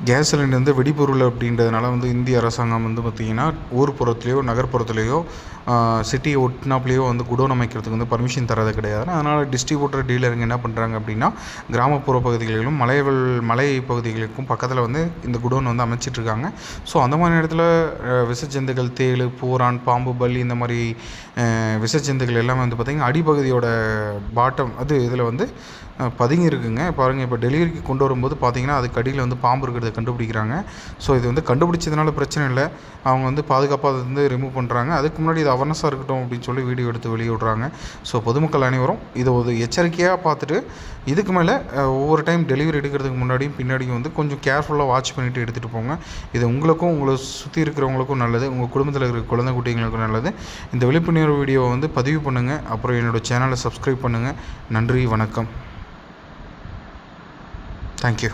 Gas cylinder வந்து வெடிபொருள் அப்படின்றதுனால வந்து இந்திய அரசாங்கம் வந்து பார்த்திங்கன்னா ஊர்ப்புறத்துலேயோ நகர்ப்புறத்துலேயோ சிட்டியை ஒட்டினாப்லேயோ வந்து குடோன் அமைக்கிறதுக்கு வந்து பர்மிஷன் தரது கிடையாது. அதனால் டிஸ்ட்ரிபியூட்டர் டீலருங்க என்ன பண்ணுறாங்க அப்படின்னா கிராமப்புற பகுதிகளிலும் மலை பகுதிகளுக்கும் பக்கத்தில் வந்து இந்த குடோன் வந்து அமைச்சிட்ருக்காங்க. ஸோ அந்த மாதிரி நேரத்தில் விஷஜந்துகள் தேள், பூரான், பாம்பு, பல்லி இந்த மாதிரி விஷஜந்துகள் எல்லாமே வந்து பார்த்திங்கன்னா அடிப்பகுதியோட பாட்டம் இதில் வந்து பதுங்கி இருக்குங்க. பாருங்கள், இப்போ டெலிவரிக்கு கொண்டு வரும்போது பார்த்திங்கன்னா அதுக்கு அடியில் வந்து பாம்பு இருக்கிறத கண்டுபிடிக்கிறாங்க. ஸோ இது வந்து கண்டுபிடிச்சதுனால பிரச்சனை இல்லை, அவங்க வந்து பாதுகாப்பாக அதை வந்து ரிமூவ் பண்ணுறாங்க. அதுக்கு முன்னாடி இது அவர்னஸாக இருக்கட்டும் அப்படின்னு சொல்லி வீடியோ எடுத்து வெளியே விட்றாங்க. ஸோ பொதுமக்கள் அனைவரும் இதை ஒரு எச்சரிக்கையாக பார்த்துட்டு இதுக்கு மேலே ஒவ்வொரு டைம் டெலிவரி எடுக்கிறதுக்கு முன்னாடியும் பின்னாடியும் வந்து கொஞ்சம் கேர்ஃபுல்லாக வாட்ச் பண்ணிவிட்டு எடுத்துகிட்டு போங்க. இது உங்களுக்கும் உங்களை சுற்றி இருக்கிறவங்களுக்கும் நல்லது, உங்கள் குடும்பத்தில் இருக்கிற குழந்தை குட்டிங்களுக்கும் நல்லது. இந்த விழிப்புணர்வு வீடியோவை வந்து பதிவு பண்ணுங்கள். அப்புறம் என்னோடய சேனலை சப்ஸ்கிரைப் பண்ணுங்கள். நன்றி, வணக்கம். Thank you.